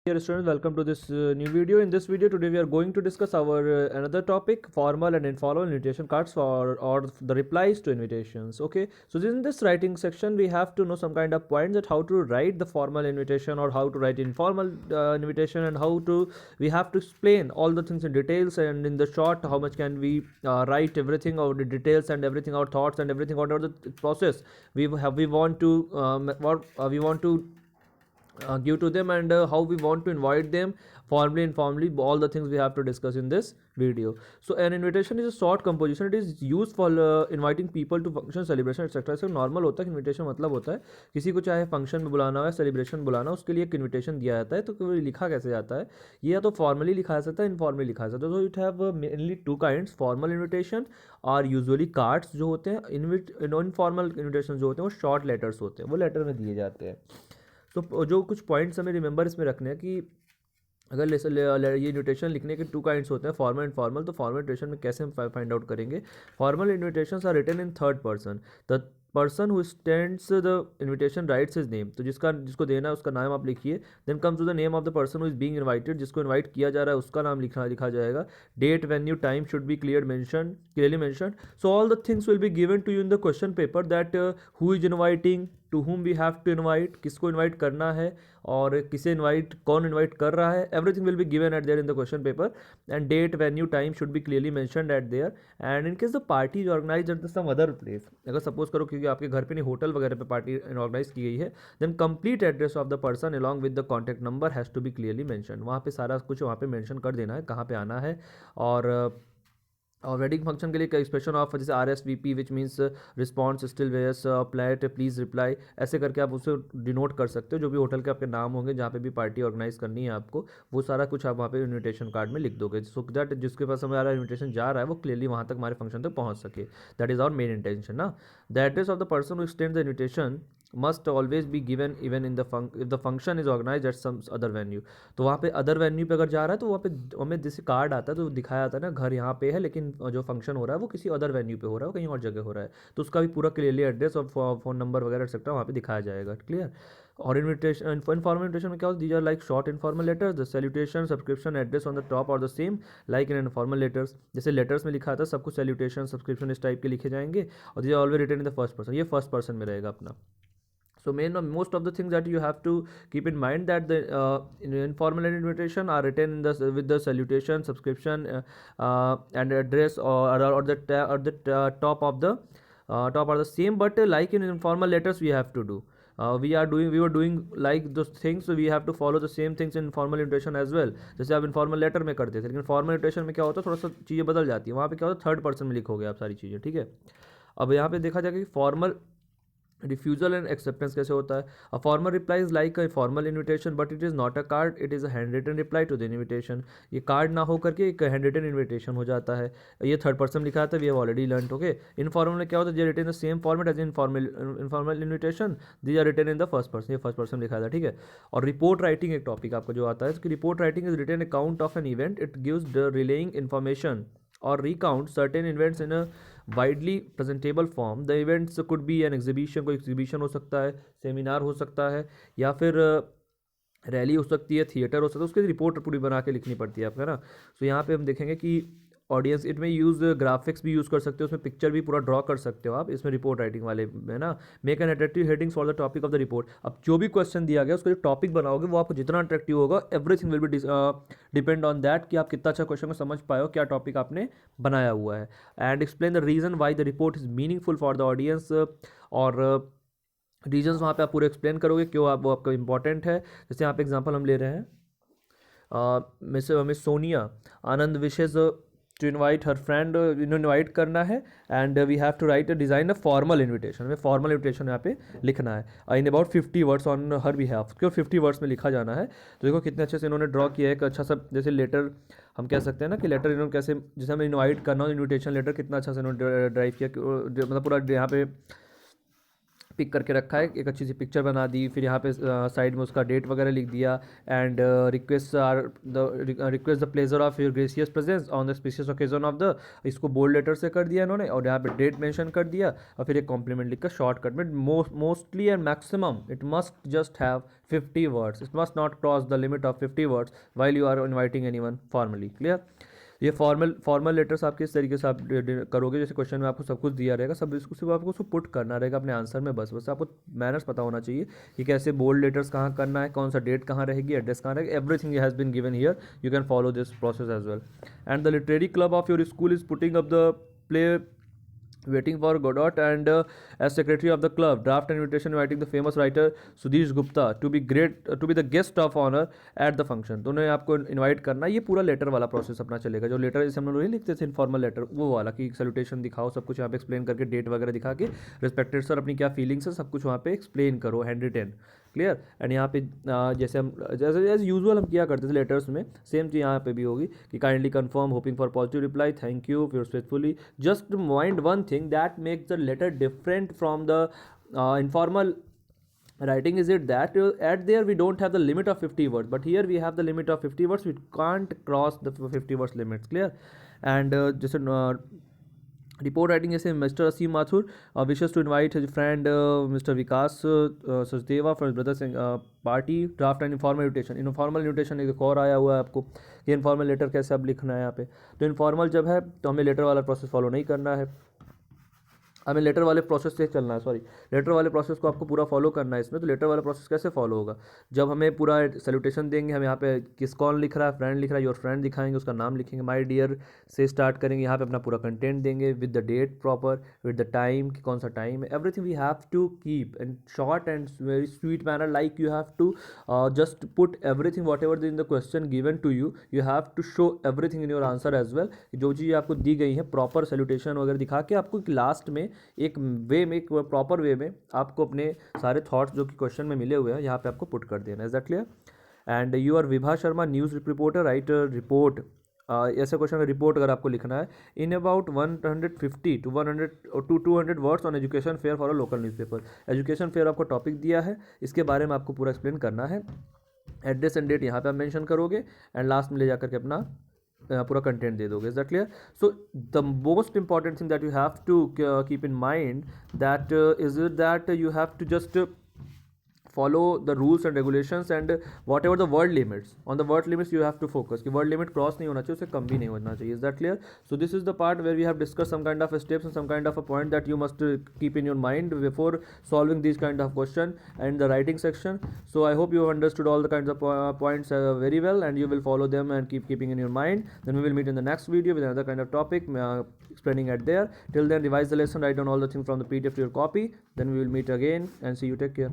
Dear students, welcome to this new video. In this video today we are going to discuss our another topic, formal and informal invitation cards or the replies to invitations. Okay, so in this writing section we have to know some kind of points that how to write the formal invitation or how to write informal invitation, and how to we have to explain all the things in details, and in the short how much can we write everything or the details and everything, our thoughts and everything, whatever the process we want to we want to give to them, and how we want to invite them formally, informally, all the things we have to discuss in this video. So an invitation is a short composition. It is used for inviting people to function, celebration, etc. So normal होता है कि invitation मतलब होता है किसी को चाहे function में बुलाना हो या सेलिब्रेशन बुलाना हो, उसके लिए एक इन्विटेशन दिया जाता है. तो लिखा कैसे जाता है, ये या तो फॉर्मली लिखा जा सकता है, इनफॉर्मली लिखा जा सकता है. तो it have mainly two kinds. Formal invitation और यूजुअली कार्ड्स जो होते हैं. इनफॉर्मल इन्विटेशन जो होते हैं वो शॉर्ट लेटर्स होते हैं, वो लेटर में दिए जाते हैं. तो जो कुछ पॉइंट्स हमें रिमेंबर इसमें रखने हैं कि अगर ये इन्विटेशन लिखने के टू काइंड्स होते हैं, फॉर्मल एंड फॉर्मल. तो फॉर्मल इन्विटेशन में कैसे हम फाइंड आउट करेंगे. Formal invitations are written in third person. The person who stands the invitation writes his name. तो जिसको देना है उसका नाम आप लिखिए. Then comes to the name of the person who is being invited. जिसको इनवाइट किया जा रहा है उसका नाम लिखा जाएगा. Date, venue, time should be clearly mention. So all the things will be given to you in the question paper, that who is inviting, to whom we have to invite, किसको invite करना है और किसे invite, कौन invite कर रहा है. Everything will be given at there in the question paper. And date, venue, time should be clearly mentioned at there. And in case the party is organise at some other place, अगर suppose करो क्योंकि आपके घर पे नहीं hotel वगैरह पे party organise की गई है, then complete address of the person along with the contact number has to be clearly mention. वहाँ पे सारा कुछ वहाँ पे मेंशन कर देना है कहाँ पे आना है. और वेडिंग फंक्शन के लिए एक्सप्रेशन ऑफ जैसे RSVP which means response still wares applied please reply, ऐसे करके आप उसे डिनोट कर सकते हो. जो भी होटल के आपके नाम होंगे जहाँ पे भी पार्टी ऑर्गेनाइज करनी है आपको, वो सारा कुछ आप वहाँ पे इन्विटेशन कार्ड में लिख दोगे, सो दैट जिसके पास हमारा इन्विटेशन जा रहा है वो क्लियरली वहाँ तक हमारे फंक्शन तक पहुँच सके. That is our main intention ना. The address of the person who extend the invitation must always be given even in if the function is organise at some other venue. तो वहाँ पे अदर वेन्यू पे अगर जा रहा है तो वहाँ पे हमें जैसे कार्ड आता है तो दिखाया जाता है ना, घर यहाँ पे है लेकिन जो फंक्शन हो रहा है वो किसी अदर वेन्यू पे हो रहा है, वो कहीं और जगह हो रहा है, तो उसका भी पूरा क्लियरली एड्रेस और फ़ोन नंबर वगैरह एक्सेट्रा वहाँ पे दिखाया जाएगा. क्लियर. और इन्विटेशन, इनफॉर्मल इन्विटेशन में क्या होता है, these are like short informal letters. The salutation, subscription, address on the top और the same like in informal letters. जैसे लेटर्स में लिखा था सब कुछ सैल्यूटेशन, सब्सक्रिप्शन इस टाइप के लिखे जाएंगे, और these are always written in the first person. ये फर्स्ट पर्सन में रहेगा अपना. So most of the things that you have to keep in mind that the informal invitation are written in with the salutation, subscription, and address, or the top of the top are the same, but like in informal letters we have to do. We were doing like those things, so we have to follow the same things in formal invitation as well. जैसे आप informal letter में करते थे, लेकिन formal invitation में क्या होता है, थोड़ा सा चीज़ें बदल जाती है. वहाँ पे क्या होता है, थर्ड पर्सन में लिखोगे आप सारी चीज़ें. ठीक है. अब यहाँ पे देखा जाएगा कि फॉर्मल रिफ्यूजल एंड एक्सेप्टेंस कैसे होता है. A formal reply is like a formal invitation but it is not a card, it is a hand written reply to the invitation. ये कार्ड ना हो करके एक हैंड रिटन इन्विटेशन हो जाता है. ये थर्ड पर्सन लिखा था, we have already learn. Okay. Informal में क्या होता है, they written the same format as informal invitation, these are written in the first person. ये फर्स्ट पर्सन लिखा था. ठीक है. और रिपोर्ट राइटिंग एक टॉपिक आपका जो आता है कि report writing is written account of an event. It gives the relaying information और recount certain events in a widely presentable form. The events could be an exhibition, कोई एग्जीबिशन हो सकता है, सेमिनार हो सकता है, या फिर रैली हो सकती है, थिएटर हो सकता है. उसकी रिपोर्ट पूरी बना के लिखनी पड़ती है आपका ना. तो यहाँ पे हम देखेंगे कि ऑडियंस इट में यूज़ ग्राफिक्स भी यूज़ कर सकते हो, उसमें पिक्चर भी पूरा ड्रॉ कर सकते हो आप इसमें रिपोर्ट राइटिंग वाले में ना. Make an attractive headings for the topic of the report. अब जो भी क्वेश्चन दिया गया उसका जो टॉपिक बनाओगे वो आपको जितना अट्रैक्टिव होगा, everything will B depend on that कि आप कितना अच्छा क्वेश्चन को समझ पाए हो, क्या टॉपिक आपने बनाया हुआ है. And explain the reason why the report is meaningful for the audience. और रीजन्स वहाँ पे आप पूरे एक्सप्लेन करोगे क्यों आप वो आपका इंपॉर्टेंट है. जैसे यहाँ पे एग्जांपल हम ले रहे हैं, Miss Sonia Anand wishes to invite her friend, invite करना है, and we have to write a design a formal invitation. हमें फॉर्मल इन्विटेशन यहाँ पे लिखना है in about 50 words on her behalf. क्यों 50 वर्ड्स में लिखा जाना है. तो देखो कितने अच्छे से इन्होंने ड्रॉ किया है. एक अच्छा सा जैसे लेटर हम कह सकते हैं ना कि लेटर इन्होंने कैसे, जैसे हमें इन्वाइट करना हो, इन्विटेशन लेटर कितना अच्छा से इन्होंने ड्राइव किया, मतलब पूरा यहाँ पे पिक करके रखा है, एक अच्छी सी पिक्चर बना दी, फिर यहाँ पे साइड में उसका डेट वगैरह लिख दिया, and request the pleasure of your gracious presence on the spacious occasion of the, इसको बोल्ड लेटर से कर दिया इन्होंने, और यहाँ पे डेट मेंशन कर दिया, और फिर एक कॉम्प्लीमेंट लिखकर शॉर्टकट में mostly and maximum it must just have 50 words, it must not cross the limit of 50 words while you are inviting anyone formally. Clear? ये फॉर्मल लेटर्स आप किस तरीके से आप करोगे, जैसे क्वेश्चन में आपको सब कुछ दिया रहेगा, सब इसको सिर्फ आपको उसको पुट करना रहेगा अपने आंसर में, बस आपको मैनर्स पता होना चाहिए कि कैसे बोल्ड लेटर्स कहाँ करना है, कौन सा डेट कहाँ रहेगी, एड्रेस कहाँ रहेगी, everything has been given here, you can follow this process as well. And the literary club of your school is putting up the play waiting for Godot, and as secretary of the club, draft an invitation inviting the famous writer Sudhish Gupta to be the guest of honor at the function। तो उन्हें आपको invite करना, ये पूरा letter वाला process अपना चलेगा, जो लेटर जैसे हम लोग नहीं लिखते थे इनफॉर्मल लेटर, वो वाला कि सैल्यूटेशन दिखाओ, सब कुछ यहाँ पे एक्सप्लेन करके, डेट वगैरह दिखा के, रिस्पेक्टेड सर अपनी क्या फीलिंग्स है सब कुछ वहाँ पे एक्सप्लेन करो, हैंड रिटेन। क्लियर? एंड यहाँ पे जैसे हम जैसे एज यूजुअल हम किया करते थे लेटर्स में, सेम चीज़ यहाँ पे भी होगी कि kindly confirm, hoping for positive reply, thank you, yours faithfully. Just mind one thing that makes the letter different from the informal writing is it that at there we don't have the limit of 50 words, but here we have the limit of 50 words, we can't cross the 50 words limits। Clear? And just report writing जैसे Mister Aseem Mathur wishes to invite his friend Mister Vikas Sachdeva for brother's party, draft and informal invitation. Informal invitation एक और आया हुआ है आपको कि informal letter कैसे अब लिखना है यहाँ पे। तो इनफॉर्मल जब है तो हमें लेटर वाला प्रोसेस फॉलो नहीं करना है, हमें लेटर वाले प्रोसेस से चलना है, लेटर वाले प्रोसेस को आपको पूरा फॉलो करना है इसमें। तो लेटर वाला प्रोसेस कैसे फॉलो होगा, जब हमें पूरा सैल्यूटेशन देंगे, हम यहाँ पे किस कौन लिख रहा है, फ्रेंड लिख रहा है, योर फ्रेंड दिखाएंगे, उसका नाम लिखेंगे, माय डियर से स्टार्ट करेंगे, यहाँ पे अपना पूरा कंटेंट देंगे with the date proper, with the time कि कौन सा टाइम है, everything we have to keep in short and very sweet manner, like you have to just put everything whatever in the question given to you, you have to show everything in your answer as well. जो चीज़ आपको दी गई है proper salutation वगैरह दिखा के आपको last में एक वे में, एक प्रॉपर वे में आपको अपने सारे थॉट्स जो कि क्वेश्चन में मिले हुए हैं यहाँ पे आपको पुट कर देना। Is that clear? And you are Vibha Sharma news reporter, write report, ऐसे क्वेश्चन में रिपोर्ट अगर आपको लिखना है in about 150 to 200 words on education fair for a local newspaper. Education fair आपको टॉपिक दिया है, इसके बारे में आपको पूरा एक्सप्लेन करना है, एड्रेस एंड डेट यहाँ पे आप मेंशन करोगे, एंड लास्ट में ले जाकर के अपना पूरा कंटेंट दे दोगे। Is that clear? So the most important thing that you have to keep in mind that is that you have to just follow the rules and regulations and whatever the word limits, on the word limits you have to focus कि word limit cross नहीं होना चाहिए, उससे कम भी नहीं होना चाहिए। Is that clear? So this is the part where we have discussed some kind of steps and some kind of a point that you must keep in your mind before solving these kind of question and the writing section. So I hope you have understood all the kinds of points very well, and you will follow them and keep keeping in your mind. Then we will meet in the next video with another kind of topic explaining at there. Till then, revise the lesson, write down all the things from the PDF to your copy. Then we will meet again and see you. Take care.